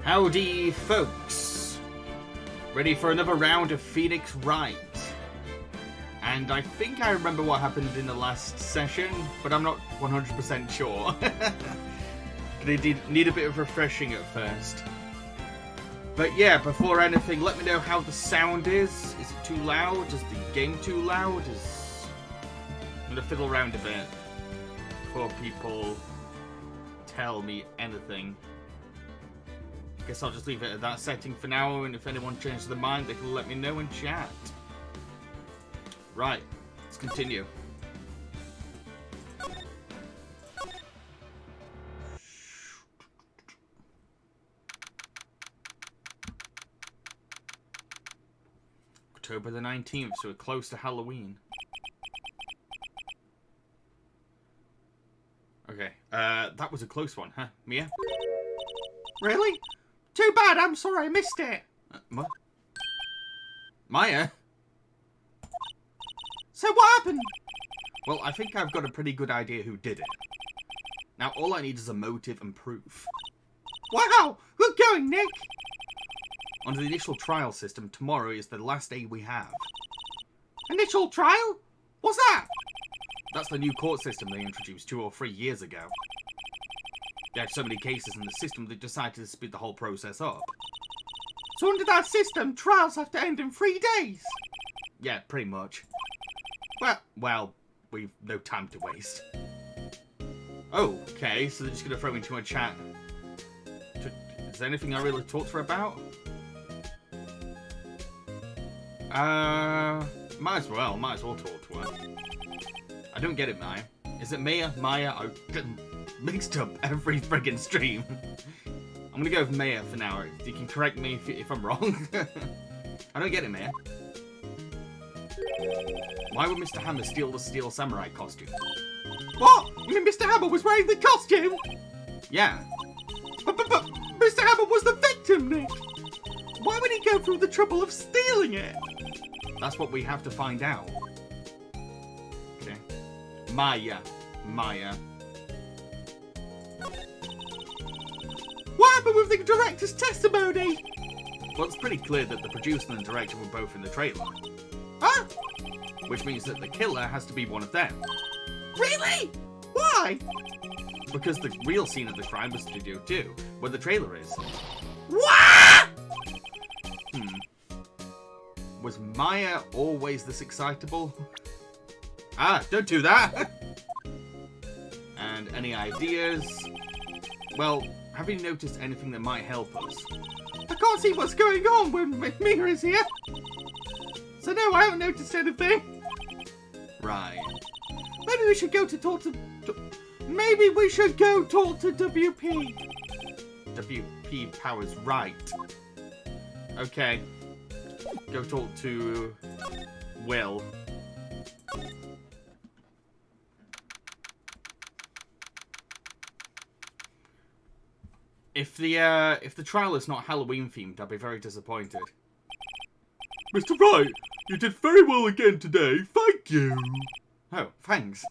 Howdy, folks. Ready for another round of Phoenix Wright. And I think I remember what happened in the last session, but I'm not 100% sure. They did need a bit of refreshing at first. But yeah, before anything, let me know how the sound is. Is it too loud? Is the game too loud? I'm gonna fiddle around a bit before people tell me anything. Guess I'll just leave it at that setting for now, and if anyone changes their mind, they can let me know in chat. Right, let's continue. October the 19th, so we're close to Halloween. Okay, that was a close one, huh, Mia? Really? Too bad, I'm sorry I missed it. What? Maya? So what happened? Well, I think I've got a pretty good idea who did it. Now, all I need is a motive and proof. Wow! Good going, Nick! Under the initial trial system, tomorrow is the last day we have. Initial trial? What's that? That's the new court system they introduced 2 or 3 years ago. They have so many cases in the system, they decided to speed the whole process up. So under that system, trials have to end in 3 days? Yeah, pretty much. Well, we've no time to waste. Oh, okay, so they're just gonna throw me into a chat. Is there anything I really talked to her about? Might as well talk to her. I don't get it, Maya. Is it Maya? Maya? I get mixed up every friggin' stream. I'm gonna go with Maya for now. You can correct me if I'm wrong. I don't get it, Maya. Why would Mr. Hammer steal the Steel Samurai costume? What? You mean Mr. Hammer was wearing the costume? Yeah. But Mr. Hammer was the victim, Nick! Why would he go through the trouble of stealing it? That's what we have to find out. Okay. Maya. What happened with the director's testimony? Well, it's pretty clear that the producer and the director were both in the trailer. Huh? Which means that the killer has to be one of them. Really? Why? Because the real scene of the crime was Studio 2, where the trailer is. What? Was Maya always this excitable? Don't do that! And any ideas? Well, have you noticed anything that might help us? I can't see what's going on when Mia is here. So no, I haven't noticed anything. Right. Maybe we should go talk to WP. WP Powers Wright. Okay. Go talk to Will. If the trial is not Halloween themed, I'll be very disappointed. Mr. Wright, you did very well again today. Thank you. Oh, thanks.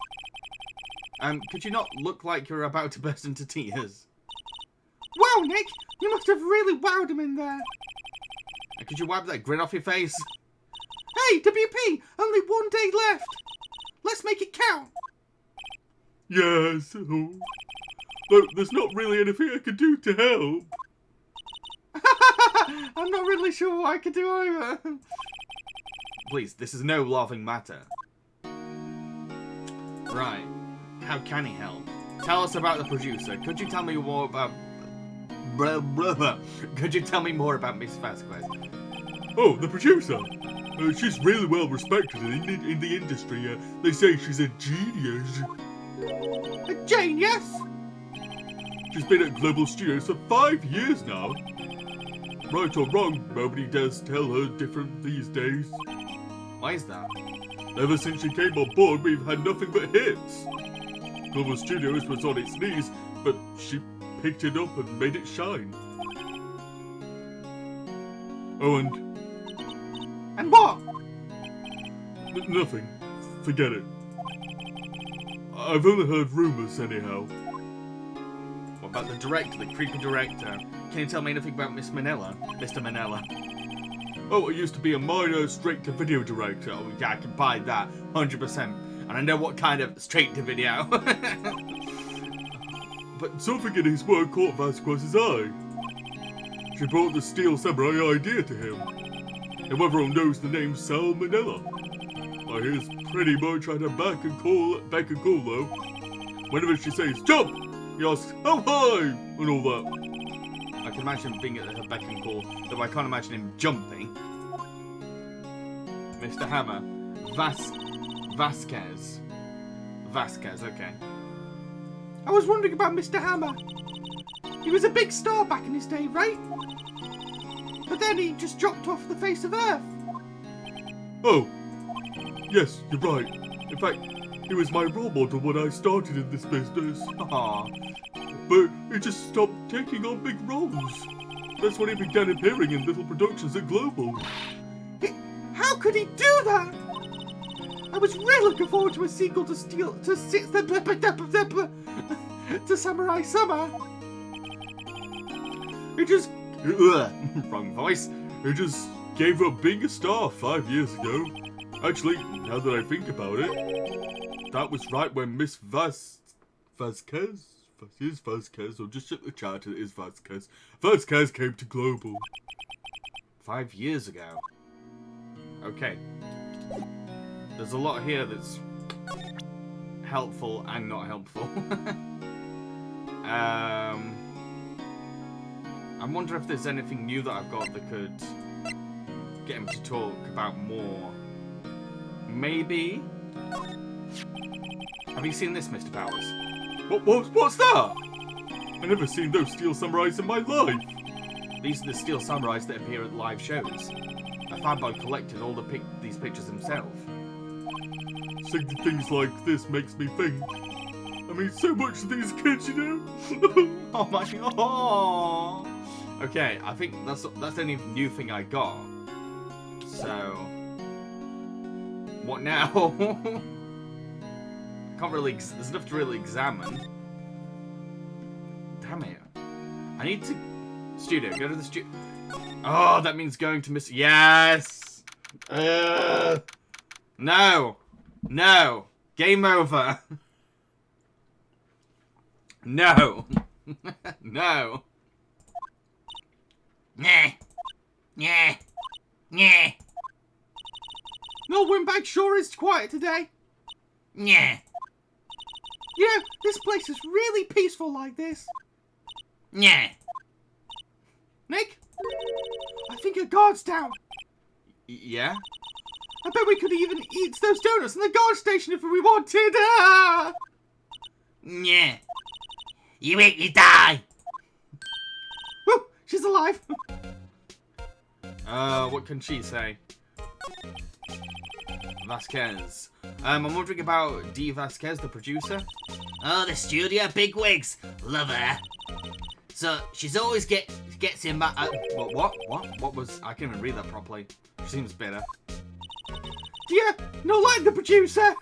Could you not look like you're about to burst into tears? Wow, Nick, you must have really wowed him in there. Could you wipe that grin off your face? Hey, WP, only 1 day left. Let's make it count. Yes. But there's not really anything I can do to help. I'm not really sure what I can do either. Please, this is no laughing matter. Right. How can he help? Tell us about the producer. Could you tell me more about... Could you tell me more about Miss Vasquez? Oh, the producer? She's really well respected in the industry. They say she's a genius. A genius? She's been at Global Studios for 5 years now. Right or wrong, nobody dares tell her different these days. Why is that? Ever since she came on board, we've had nothing but hits. Global Studios was on its knees, but she picked it up and made it shine. Oh, and what? Nothing. Forget it. I've only heard rumours anyhow. What about the director, the creepy director? Can you tell me anything about Miss Manila? Mr. Manila? Oh, I used to be a minor straight-to-video director. Oh, yeah, I can buy that, 100%. And I know what kind of straight-to-video. But something in his work caught Vasquez's eye. She brought the Steel Samurai idea to him. And everyone knows the name Salmonella. Well, he's pretty much at a beck and call though. Whenever she says jump, he asks how high and all that. I can imagine him being at her beck and call, though I can't imagine him jumping. Mr. Hammer, Vasquez, okay. I was wondering about Mr. Hammer. He was a big star back in his day, right? But then he just dropped off the face of Earth. Oh, yes, you're right. In fact, he was my role model when I started in this business. Aww. But he just stopped taking on big roles. That's when he began appearing in little productions at Global. How could he do that? I was really looking forward to a sequel to Samurai Summer. He just... wrong voice. He just gave up being a star 5 years ago. Actually, now that I think about it, that was right when Miss Vasquez, or just check the chat, it is Vasquez. Vasquez came to Global. 5 years ago. Okay. There's a lot here that's helpful and not helpful. I wonder if there's anything new that I've got that could get him to talk about more. Maybe? Have you seen this, Mr. Powers? What's that? I've never seen those Steel Samurais in my life. These are the Steel Samurais that appear at live shows. A fanboy collected all these pictures himself. Saying things like this makes me think. I mean, so much to these kids, you know? Oh my god. Okay, I think that's the only new thing I got. So, what now? Can't really. There's enough to really examine. Damn it! I need to studio. Go to the studio. Oh, that means going to Miss. Yes. No. No. Game over. No. No. Nah. Nah. Nah. No, Wimbag sure is quiet today. Yeah. You know, this place is really peaceful like this. Yeah. Nick? I think your guard's down. Yeah? I bet we could even eat those donuts in the guard station if we wanted. Ah! Yeah. You eat, you die. Woo! She's alive. What can she say? Vasquez. I'm wondering about D. Vasquez, the producer. Oh, the studio bigwigs. Love her. So, she's always gets him back. What was... I can't even read that properly. She seems bitter. Do you not like the producer?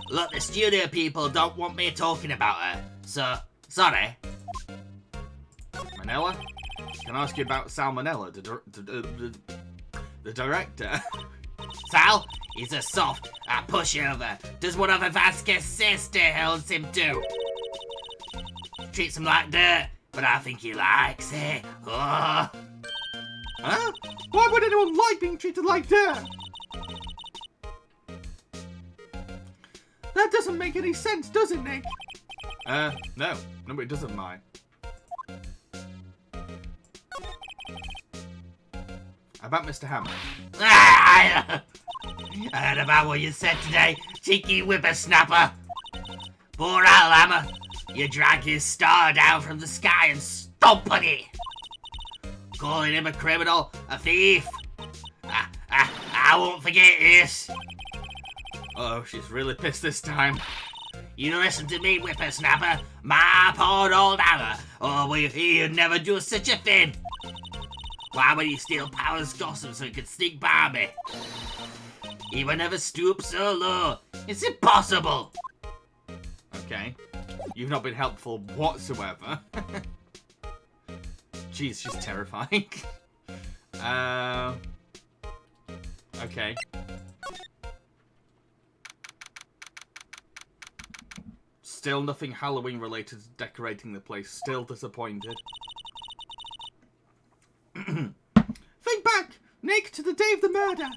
Look, the studio people don't want me talking about her. So, sorry. Manila? Can I ask you about Salmonella, the director? Sal? He's a soft, a pushover. Does whatever Vasquez's sister tells him to. Treats him like dirt, but I think he likes it. Oh. Huh? Why would anyone like being treated like dirt? That doesn't make any sense, does it, Nick? No, it doesn't, mine. About Mr. Hammer. I heard about what you said today, cheeky whippersnapper. Poor old Hammer. You drag his star down from the sky and stomp on it. Calling him a criminal, a thief. I won't forget this. Oh, she's really pissed this time. You listen to me, whippersnapper. My poor old Hammer. Oh, he'd never do such a thing. Why would he steal Power's gossip so he could sneak by me? He would never stoop so low. It's impossible. Okay. You've not been helpful whatsoever. Jeez, she's terrifying. Okay. Still nothing Halloween related to decorating the place. Still disappointed. Think back, Nick, to the day of the murder.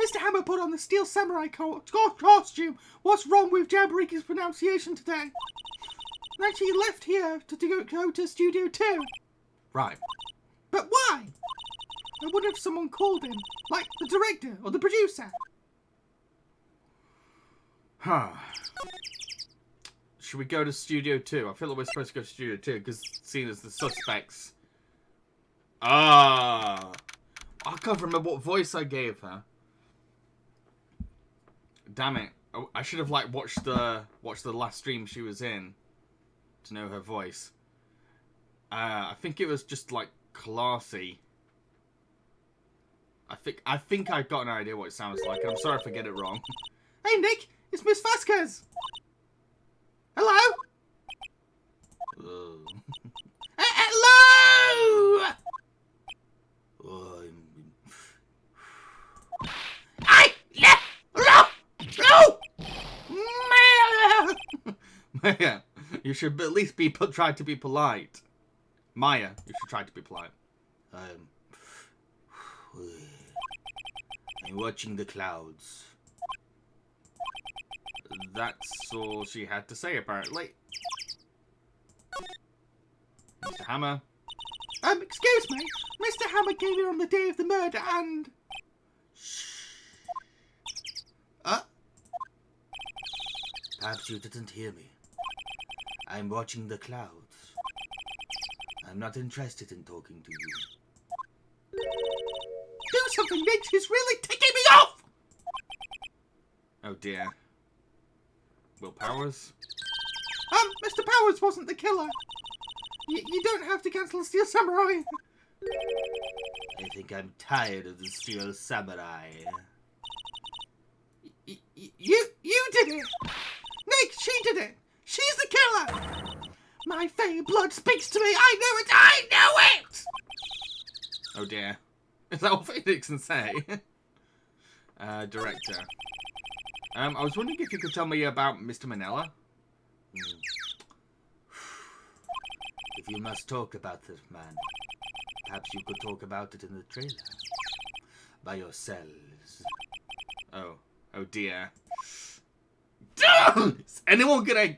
Mr. Hammer put on the steel samurai costume. What's wrong with Jambareeqi's pronunciation today? And she left here to go to Studio 2. Right. But why? I wonder if someone called him. Like the director or the producer. Huh. Should we go to Studio 2? I feel like we're supposed to go to Studio 2 because seen as the suspects. Ah. I can't remember what voice I gave her. Damn it. I should have like watched the last stream she was in to know her voice. I think it was just like classy. I think I've got an idea what it sounds like, and I'm sorry if I get it wrong. Hey Nick, it's Miss Vasquez. Hello? Hello! Maya, you should at least try to be polite. Maya, you should try to be polite. I'm watching the clouds. That's all she had to say, apparently. Mr. Hammer. Excuse me. Mr. Hammer came here on the day of the murder and... Perhaps you didn't hear me. I'm watching the clouds. I'm not interested in talking to you. Do something, Nick! She's really ticking me off! Oh dear. Will Powers? Mr. Powers wasn't the killer. You don't have to cancel the Steel Samurai. I think I'm tired of the Steel Samurai. You did it! Nick, she did it! She's the killer! My fey blood speaks to me! I know it! I know it! Oh dear. Is that what Phoenix can say? Director. I was wondering if you could tell me about Mr. Manella. If you must talk about this man, perhaps you could talk about it in the trailer. By yourselves. Oh dear. Is anyone gonna...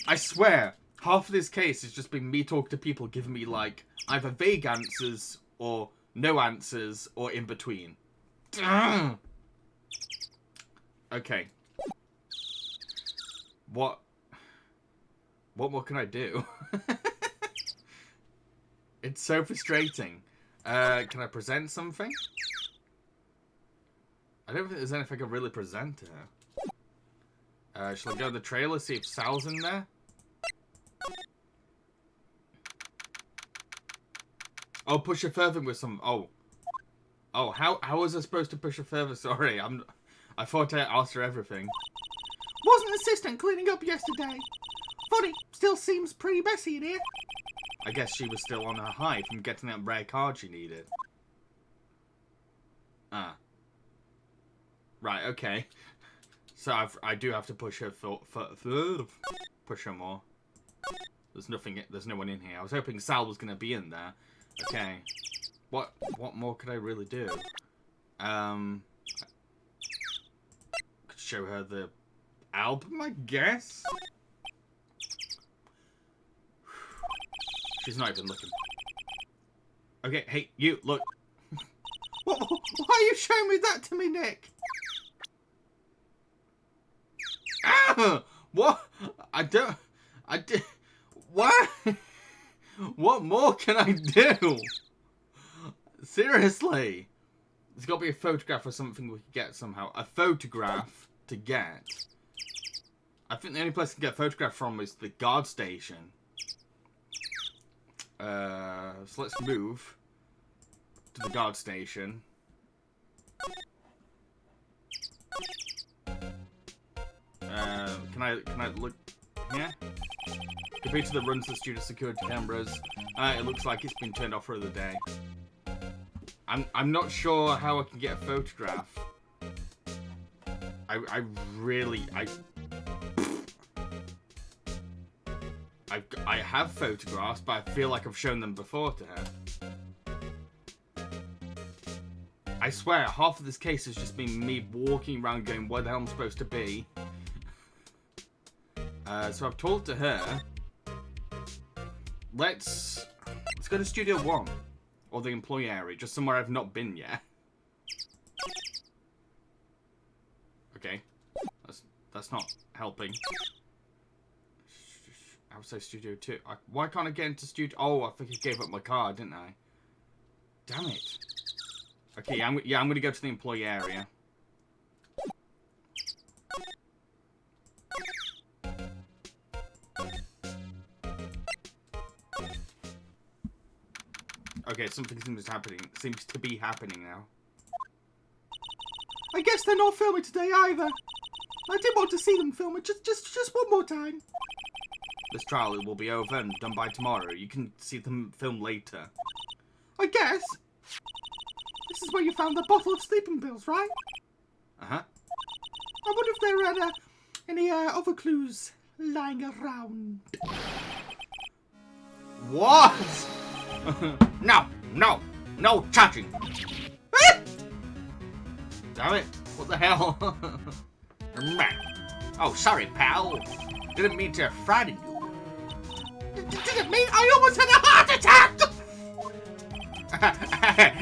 I swear, half of this case has just been me talking to people giving me, like, either vague answers or no answers or in between. Okay. What more can I do? It's so frustrating. Can I present something? I don't think there's anything I can really present to her. Shall I go to the trailer, see if Sal's in there? Oh, push her further with some... Oh, how was I supposed to push her further? Sorry, I thought I asked her everything. Wasn't assistant cleaning up yesterday. Funny, still seems pretty messy in here. I guess she was still on her high from getting that rare card she needed. Right, okay. So I do have to push her push her more. There's no one in here. I was hoping Sal was gonna be in there. Okay. What more could I really do? Could show her the album, I guess? She's not even looking. Okay, hey, you, look. Why are you showing me that to me, Nick? Ah! What? What? What more can I do? Seriously. There's got to be a photograph or something we could get somehow. A photograph to get. I think the only place to get a photograph from is the guard station. So let's move to the guard station. Can I look? yeah? Compared to the runs that studio security cameras, it looks like it's been turned off for the day. I'm not sure how I can get a photograph. I have photographs, but I feel like I've shown them before to her. I swear, half of this case has just been me walking around going, where the hell am I supposed to be? So I've talked to her. Let's go to Studio 1. Or the employee area, just somewhere I've not been yet. Okay. That's not helping. I would say Studio 2. Why can't I get into Studio... Oh, I think I gave up my card, didn't I? Damn it. Okay, I'm going to go to the employee area. Okay, something seems to be happening now. I guess they're not filming today either. I did want to see them film it just one more time. This trial will be over and done by tomorrow. You can see them film later. I guess. This is where you found the bottle of sleeping pills, right? Uh-huh. I wonder if there are any other clues lying around. What? No touching. Damn it, what the hell? Oh, sorry, pal. Didn't mean to frighten you. Didn't mean I almost had a heart attack!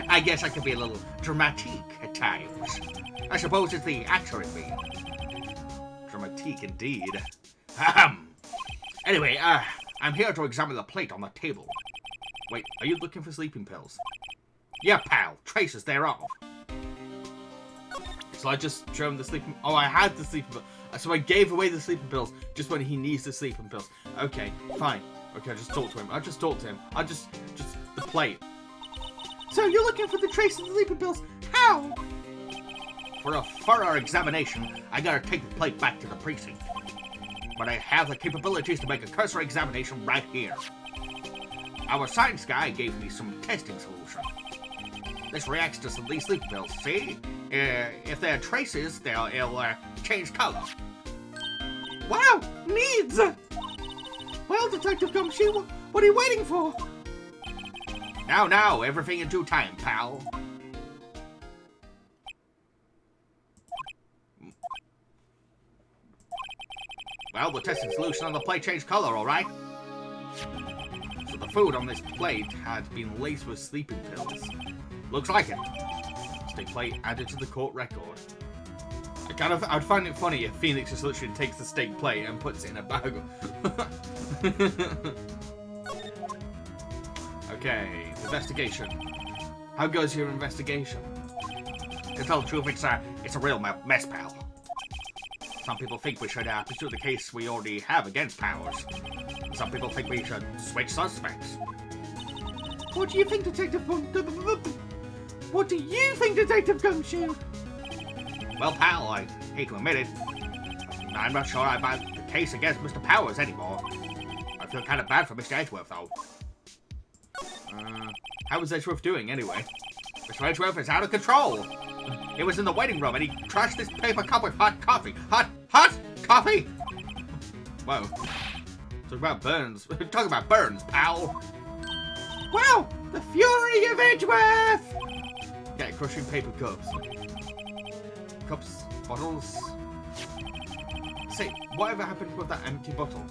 I guess I could be a little dramatic at times. I suppose it's the actor in me. Dramatic indeed. Anyway, I'm here to examine the plate on the table. Wait, are you looking for sleeping pills? Yeah, pal. Traces thereof. So I just show him the sleeping... Oh, I had the sleeping pills. So I gave away the sleeping pills just when he needs the sleeping pills. Okay, fine. Okay, I just talked to him. I just the plate. So you're looking for the traces of the sleeping pills. How? For a thorough examination, I gotta take the plate back to the precinct. But I have the capabilities to make a cursory examination right here. Our science guy gave me some testing solution. This reacts to these sleeping pills, see? If there are traces, it'll change color. Wow, needs! Well, Detective Gumshoe, what are you waiting for? Now, everything in due time, pal. Well, the testing solution on the plate changed color, alright? So the food on this plate had been laced with sleeping pills. Looks like it. Steak plate added to the court record. I'd find it funny if Phoenix just literally takes the steak plate and puts it in a bag. Okay, investigation. How goes your investigation? To tell the truth, it's a real mess, pal. Some people think we should pursue the case we already have against Powers. Some people think we should switch suspects. What do you think, Detective Gumshoe? Well, pal, I hate to admit it. I'm not sure I buy the case against Mr. Powers anymore. I feel kind of bad for Mr. Edgeworth, though. How was Edgeworth doing, anyway? Mr. Edgeworth is out of control. He was in the waiting room and he crashed this paper cup with hot coffee. Hot coffee! Whoa. Talk about burns. Talk about burns, pal. Wow! The fury of Edgeworth! Yeah, crushing paper cups. Cups, bottles. Say, whatever happened with that empty bottle?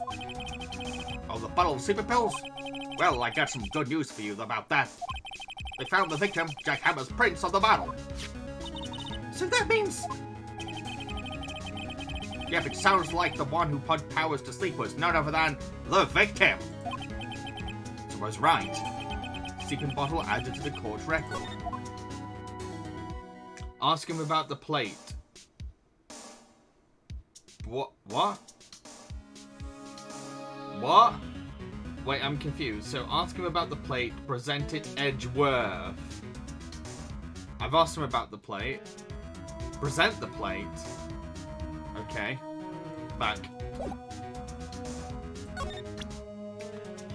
Oh, the bottle of super pills? Well, I got some good news for you about that. They found the victim, Jack Hammer's prints on the bottle. So that means... Yep, it sounds like the one who put Powers to sleep was none other than the victim. So I was right. Sleeping bottle added to the court record. Ask him about the plate. What? Wait, I'm confused. So ask him about the plate, present it Edgeworth. I've asked him about the plate. Present the plate. Okay. Back.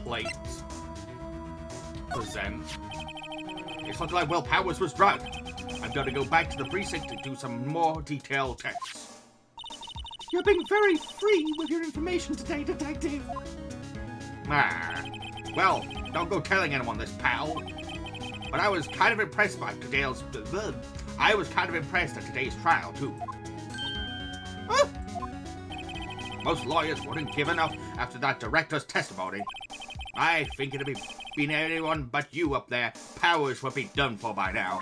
plate. Present. It's not like Will Powers was drugged. I'm gonna go back to the precinct and do some more detailed tests. You're being very free with your information today, Detective. Ah. Well, don't go telling anyone this, pal. But I was kind of impressed by today's... I was kind of impressed at today's trial, too. Huh? Most lawyers wouldn't give enough after that director's testimony. I think it'd been anyone but you up there. Powers would be done for by now.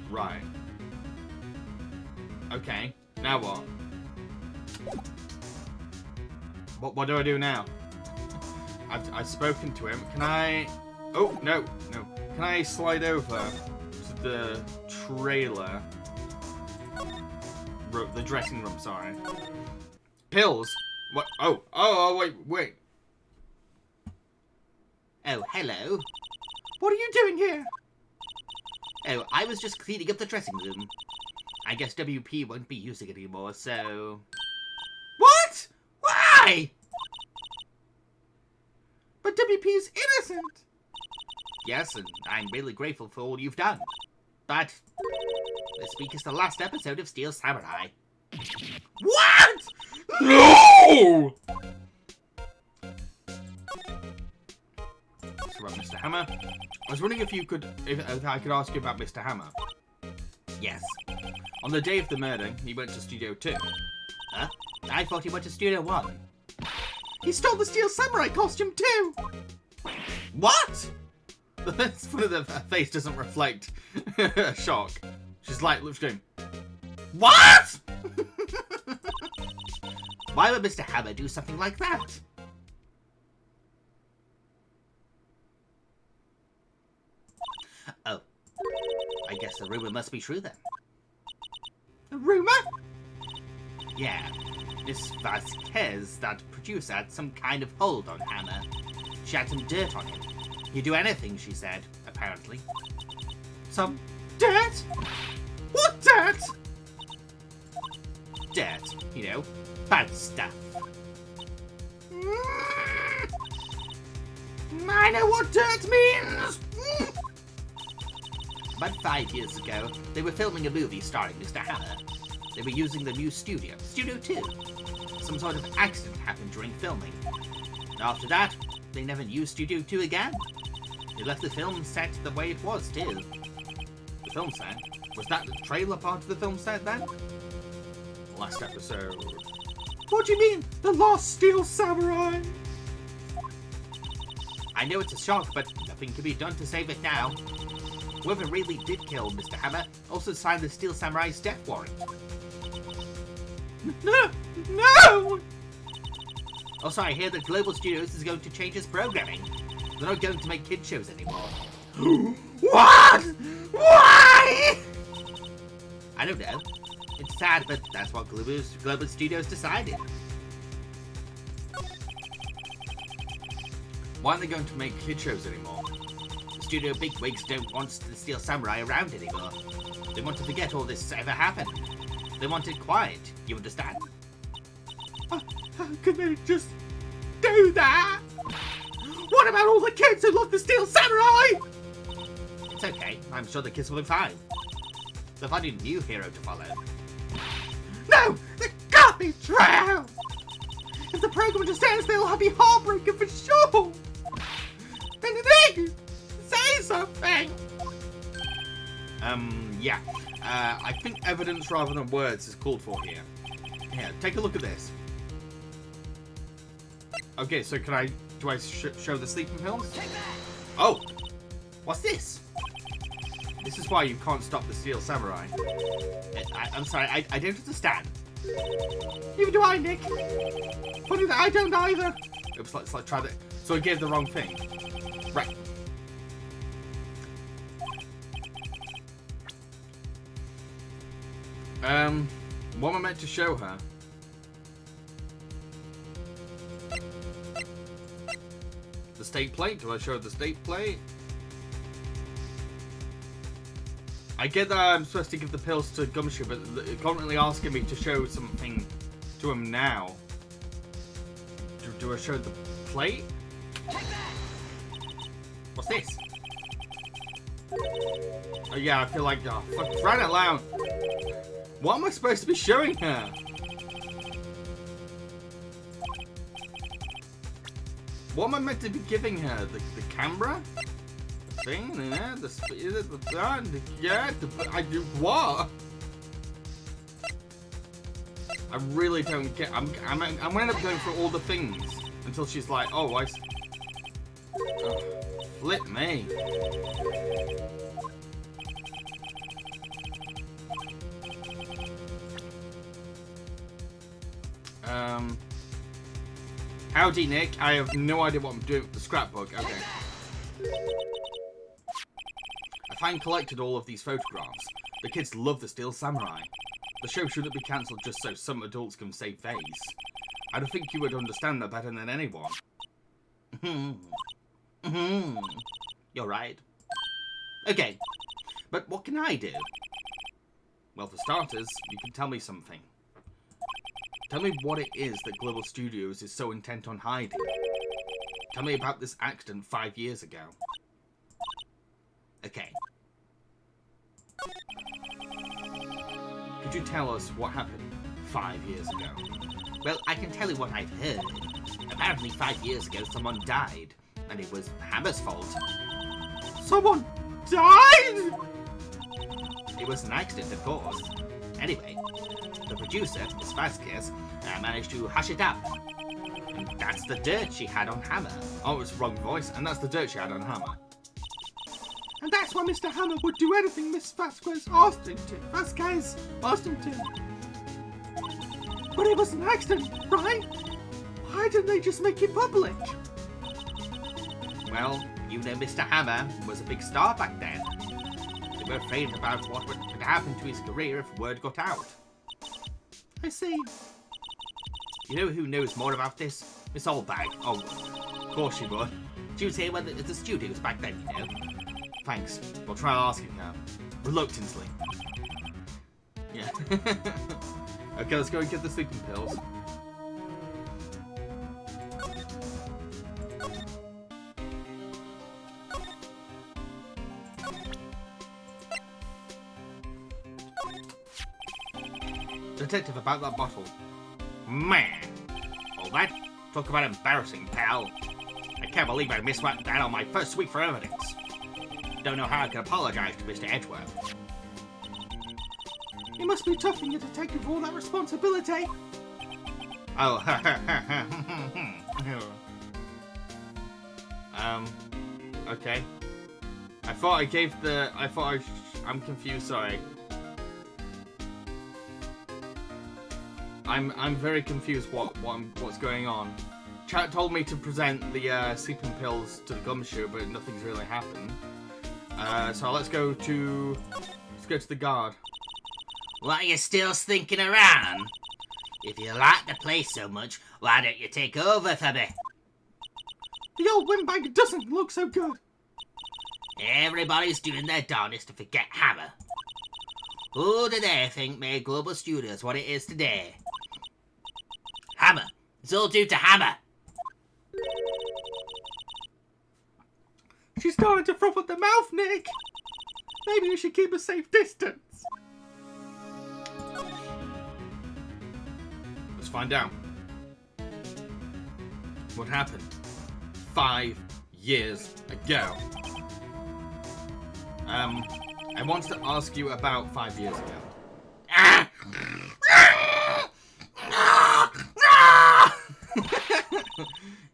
Right. Okay, now what? What do I do now? I've spoken to him. Can I... Oh, no. Can I slide over to the trailer? The dressing room, sorry. Pills? What? Oh, wait. Oh, hello. What are you doing here? Oh, I was just cleaning up the dressing room. I guess WP won't be using it anymore, so... What? Why? But WP is innocent. Yes, and I'm really grateful for all you've done. But this week is the last episode of Steel Samurai. What? No! So about Mr. Hammer. I was wondering if I could ask you about Mr. Hammer. Yes. On the day of the murder, he went to Studio 2. Huh? I thought he went to Studio 1. He stole the Steel Samurai costume too! What? It's funny that her face doesn't reflect shock. She's like, looks going, what? Why would Mr. Hammer do something like that? Oh. I guess the rumor must be true then. A rumor? Yeah. Miss Vasquez, that producer, had some kind of hold on Hammer. She had some dirt on him. He'd do anything, she said, apparently. Some dirt? What dirt? Dirt, you know, bad stuff. I know what dirt means! About 5 years ago, they were filming a movie starring Mr. Hammer. They were using the new studio, Studio 2. Some sort of accident happened during filming. After that, they never used Studio 2 again. They left the film set the way it was, too. The film set? Was that the trailer part of the film set then? Last episode. What do you mean, the Lost Steel Samurai? I know it's a shock, but nothing can be done to save it now. Whoever really did kill Mr. Hammer also signed the Steel Samurai's death warrant. No! Also, I hear that Global Studios is going to change its programming. They're not going to make kid shows anymore. What? Why? I don't know. It's sad, but that's what Global Studios decided. Why aren't they going to make kid shows anymore? The studio bigwigs don't want the Steel Samurai around anymore. They want to forget all this ever happened. They want it quiet, you understand? How can they just do that? What about all the kids who love the Steel Samurai? It's okay, I'm sure the kids will be fine. They'll find a new hero to follow. No, that can't be true! If the program just ends, they'll be heartbroken for sure! Then Nick, say something! Yeah. I think evidence rather than words is called for here. Yeah, take a look at this. Okay, so do I show the sleeping pills? Oh! What's this? This is why you can't stop the Steel Samurai. I'm sorry, I don't understand. Neither do I, Nick. Funny that I don't either. Oops, let's try that. So I gave the wrong thing. Right. What am I meant to show her? The state plate? Do I show the state plate? I get that I'm supposed to give the pills to Gumshoe, but it's currently asking me to show something to him now. Do I show the plate? What's this? Oh yeah, I feel like, oh, fuck, crying out loud. What am I supposed to be showing her? What am I meant to be giving her? The camera? The thing? Yeah, the speed, I do what? I really don't get. I'm gonna end up going through all the things until she's like, oh, flip me. Howdy, Nick. I have no idea what I'm doing with the scrapbook. Okay. I finally collected all of these photographs. The kids love the Steel Samurai. The show shouldn't be cancelled just so some adults can save face. I don't think you would understand that better than anyone. You're right. Okay, but what can I do? Well, for starters, you can tell me something. Tell me what it is that Global Studios is so intent on hiding. Tell me about this accident 5 years ago. Okay. Could you tell us what happened 5 years ago? Well, I can tell you what I've heard. Apparently 5 years ago someone died, and it was Hammer's fault. Someone died? It was an accident, of course. Anyway, the producer, Miss Vasquez, managed to hush it up. And that's the dirt she had on Hammer. Oh, it's the wrong voice, and that's the dirt she had on Hammer. And that's why Mr. Hammer would do anything Miss Vasquez asked him to. But it was an accident, right? Why didn't they just make it public? Well, you know Mr. Hammer was a big star back then. They were afraid about what would happen to his career if word got out. I see. You know who knows more about this? Miss Oldbag. Oh, of course she would. She was here when the studios back then, you know. Thanks. We'll try asking her. Reluctantly. Yeah. Okay, let's go and get the sleeping pills. Detective, about that bottle. Man! All that? Talk about embarrassing, pal. I can't believe I missed that on my first week for evidence. Don't know how I can apologize to Mr. Edgeworth. It must be tough for you to take over all that responsibility. Oh, Okay. I'm confused, sorry. I'm very confused what's going on. Chat told me to present the sleeping pills to the gumshoe, but nothing's really happened. So let's go to the guard. what are you still stinking around? If you like the place so much, why don't you take over for me? The old windbag doesn't look so good. Everybody's doing their darnest to forget Hammer. Who do they think made Global Studios what it is today? Hammer. It's all due to Hammer. She's starting to froth at the mouth, Nick. Maybe you should keep a safe distance. Let's find out. What happened 5 years ago? I wanted to ask you about 5 years ago.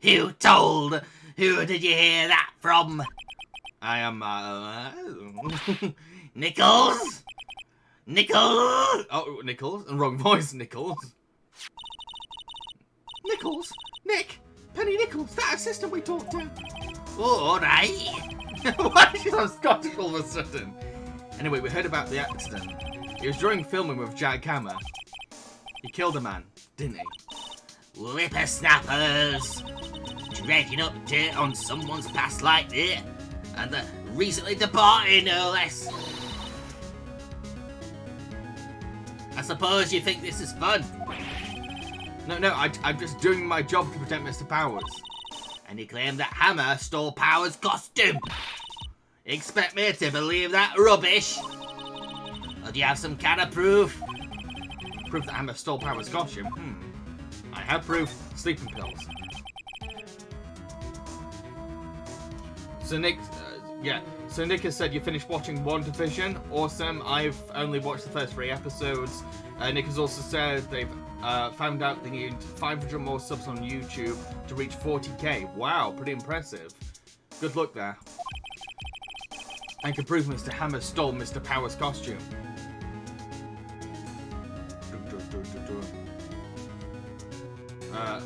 Who told? Who did you hear that from? I am, Nichols? Nichols? Oh, Nichols? Wrong voice, Nichols. Nichols? Nick? Penny Nichols, that assistant we talked to. All right. Why is she so Scottish all of a sudden? Anyway, we heard about the accident. It was during filming with Jack Hammer. He killed a man, didn't he? Whippersnappers. Dredging up dirt on someone's past like that. And the recently departed, no less. I suppose you think this is fun. No, I'm just doing my job to protect Mr. Powers. And he claimed that Hammer stole Power's costume. Expect me to believe that rubbish? Or do you have some kind of proof? Proof that Hammer stole Power's costume? I have proof. Sleeping pills. So Nick, So Nick has said you finished watching WandaVision. Awesome. I've only watched the first 3 episodes. Nick has also said they've found out they need 500 more subs on YouTube to reach 40k. Wow, pretty impressive. Good luck there. I can prove Mr. Hammer stole Mr. Power's costume.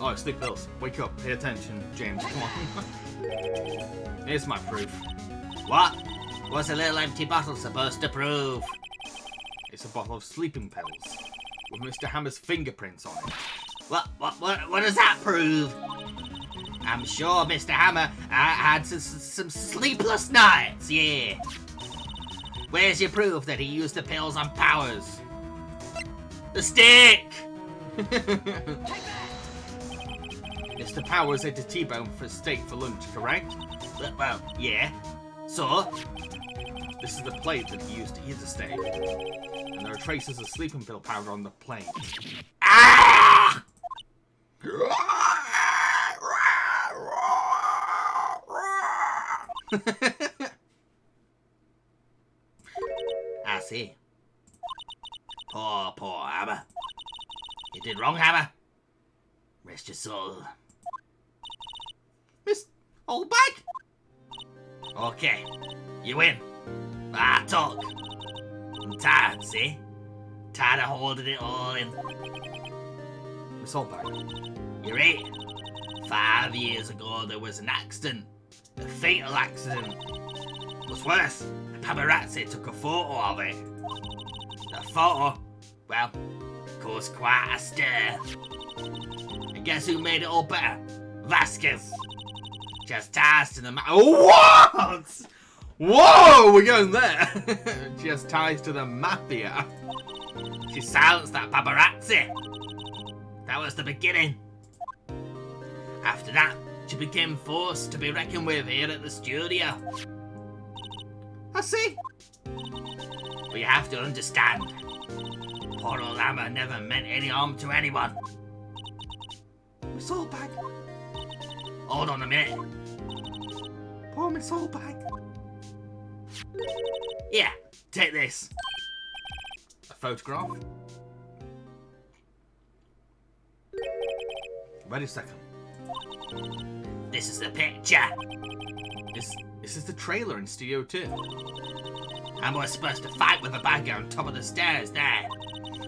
Oh, sleep pills. Wake up. Pay attention, James. Come on. Here's my proof. What? What's a little empty bottle supposed to prove? It's a bottle of sleeping pills with Mr. Hammer's fingerprints on it. What does that prove? I'm sure Mr. Hammer had some sleepless nights, yeah. Where's your proof that he used the pills on Powers? The stick! Mr. Powers ate a T-bone for steak for lunch, correct? Well, yeah. So? This is the plate that he used to eat the steak. And there are traces of sleeping pill powder on the plate. Ah! I see. Poor Hammer. You did wrong, Hammer. Rest your soul. Miss Oldbag? Okay, you win. I talk. I'm tired, see? Tired of holding it all in. Miss Oldbag. You're right. 5 years ago, there was an accident. A fatal accident. What's worse, the paparazzi took a photo of it. The photo, well, caused quite a stir. And guess who made it all better? Vasquez. Just ties to the What? Whoa, we're going there. Just ties to the mafia. She silenced that paparazzi. That was the beginning. After that, she became forced to be reckoned with here at the studio. I see. But you have to understand, poor old Hammer never meant any harm to anyone. Miss Oldbag. Hold on a minute. Poor Miss Oldbag. Yeah, take this. A photograph? Wait a second. This is the picture. This is the trailer in Studio 2. Hammer was supposed to fight with a bad guy on top of the stairs there.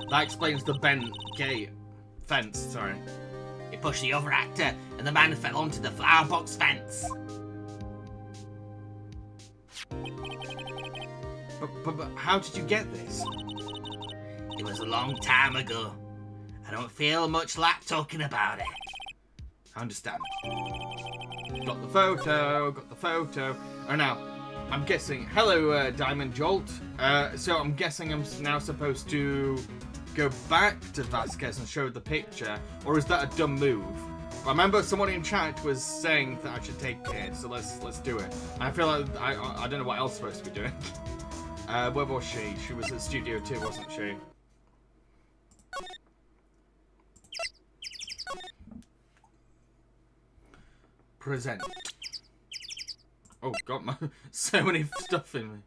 That explains the bent gate fence, sorry. He pushed the other actor and the man fell onto the flower box fence. But how did you get this? It was a long time ago. I don't feel much like talking about it. I understand. Got the photo. Oh, now, I'm guessing... Hello, Diamond Jolt. So I'm guessing I'm now supposed to go back to Vasquez and show the picture, or is that a dumb move? I remember someone in chat was saying that I should take it, so let's do it. I feel like I don't know what else I'm supposed to be doing. Where was she? She was at Studio 2, wasn't she? Present. Oh, got my so many stuff in me.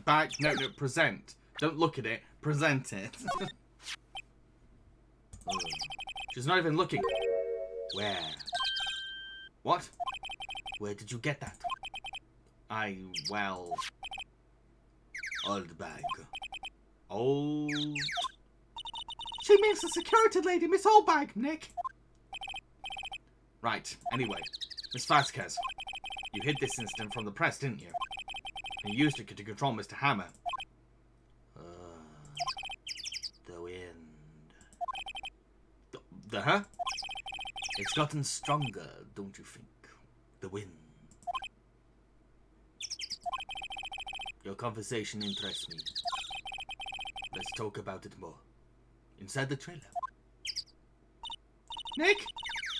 Back. No, present. Don't look at it. Present it. She's not even looking. Where? What? Where did you get that? Old bag. Old... She means the security lady, Miss Oldbag, Nick. Right, anyway. Miss Vasquez, you hid this incident from the press, didn't you? And you used it to control Mr. Hammer. The wind. The huh? It's gotten stronger, don't you think? The wind. Your conversation interests me. Let's talk about it more. Inside the trailer. Nick,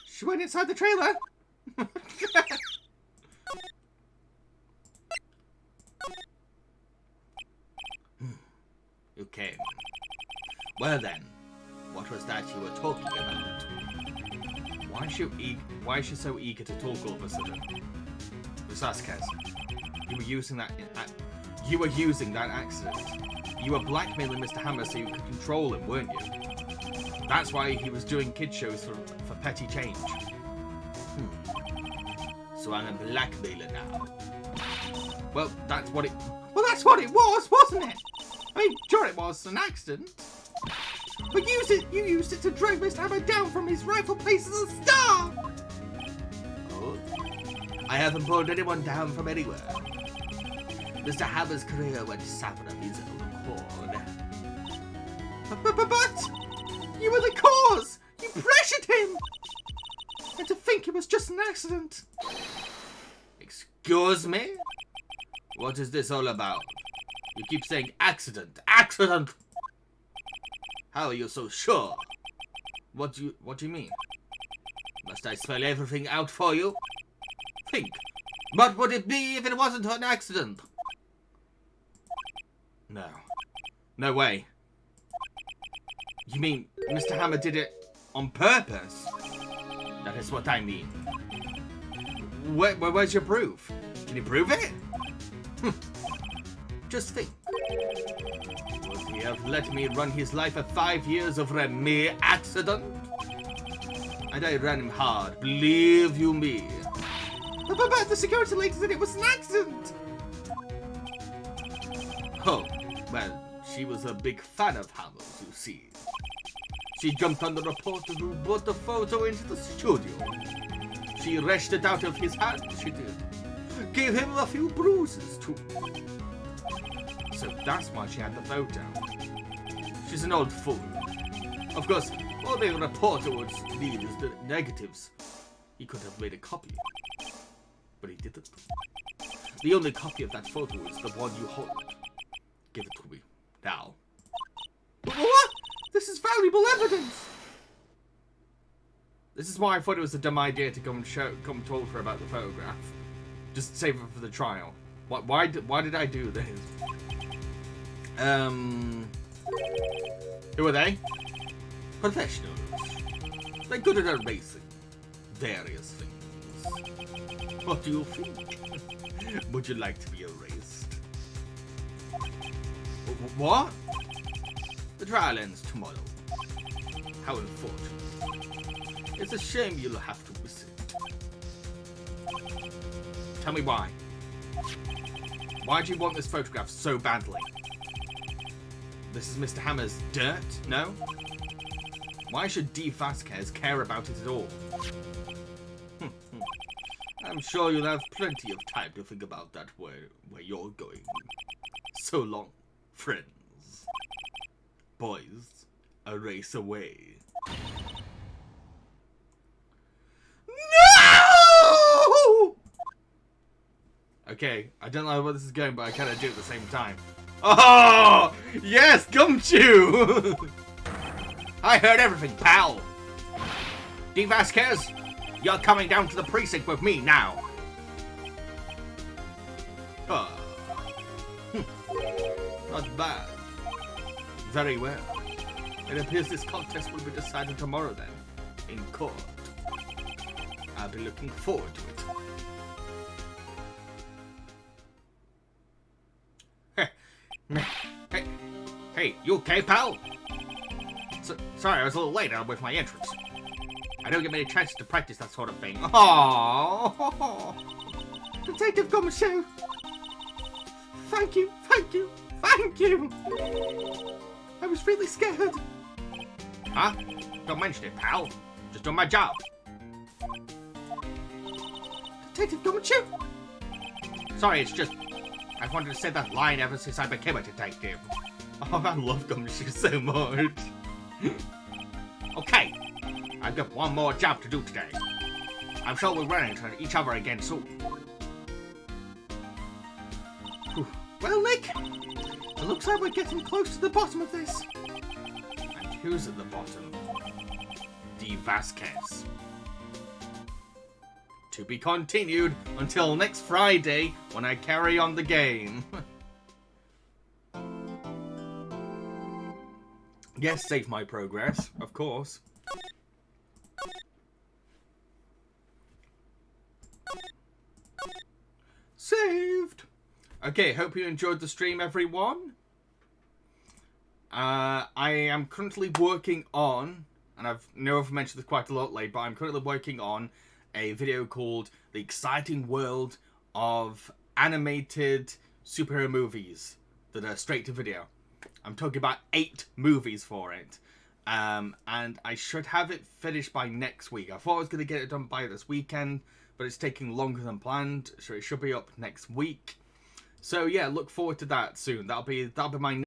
she went inside the trailer. You came. Well then, what was that you were talking about? Why is she so eager to talk all of a sudden? Vasquez, you were using that accident. You were blackmailing Mr. Hammer so you could control him, weren't you? That's why he was doing kid shows for petty change. So I'm a blackmailer now. Well, that's what it was, wasn't it? I mean, sure it was an accident. But you used it to drag Mr. Hammer down from his rightful place as a star! Oh? I haven't pulled anyone down from anywhere. Mr. Hammer's career went sour of his own accord. But you were the cause! You pressured him! And to think it was just an accident. Excuse me? What is this all about? You keep saying accident, accident! How are you so sure? What do you mean? Must I spell everything out for you? Think. What would it be if it wasn't an accident? No. No way. You mean Mr. Hammer did it on purpose? That is what I mean. Where's your proof? Can you prove it? Just think. Would he have let me run his life for 5 years over a mere accident? And I ran him hard, believe you me. But the security lady said it was an accident! Oh, well, she was a big fan of Hammer's, you see. She jumped on the reporter who brought the photo into the studio. She wrenched it out of his hand, she did. Gave him a few bruises, too. So that's why she had the photo. She's an old fool. Of course, all the reporter would need is the negatives. He could have made a copy. But he didn't. The only copy of that photo is the one you hold. Give it to me. Now. What? This is valuable evidence! This is why I thought it was a dumb idea to come talk to her about the photograph. Just save it for the trial. Why did I do this? Who are they? Professionals. They're good at erasing various things. What do you think? Would you like to be erased? What? The trial ends tomorrow. How unfortunate. It's a shame you'll have to miss it. Tell me why. Why do you want this photograph so badly? This is Mr. Hammer's dirt, no? Why should D. Vasquez care about it at all? I'm sure you'll have plenty of time to think about that where you're going. So long, friends. Boys, a race away. No! Okay, I don't know where this is going, but I kind of do at the same time. Oh! Yes, Gumshoe! I heard everything, pal! D. Vasquez, you're coming down to the precinct with me now. Not bad. Very well. It appears this contest will be decided tomorrow then, in court. I'll be looking forward to it. Hey, you okay, pal? Sorry, I was a little late with my entrance. I don't get many chances to practice that sort of thing. Aww. Detective Gumshoe! Thank you, thank you, thank you! I was really scared. Huh? Don't mention it, pal. Just doing my job. Detective Gumshoe? Sorry, it's just... I've wanted to say that line ever since I became a detective. Oh, I love Gumshoe so much. Okay. I've got one more job to do today. I'm sure we'll run into each other again soon. Well, Nick, it looks like we're getting close to the bottom of this. And who's at the bottom? D. Vasquez. To be continued until next Friday when I carry on the game. Yes, save my progress, of course. Saved! Okay, hope you enjoyed the stream, everyone. I am currently working on, and I've mentioned this quite a lot lately, but I'm currently working on a video called The Exciting World of Animated Superhero Movies that are straight to video. I'm talking about 8 movies for it. And I should have it finished by next week. I thought I was going to get it done by this weekend, but it's taking longer than planned, so it should be up next week. So yeah, look forward to that soon. That'll be my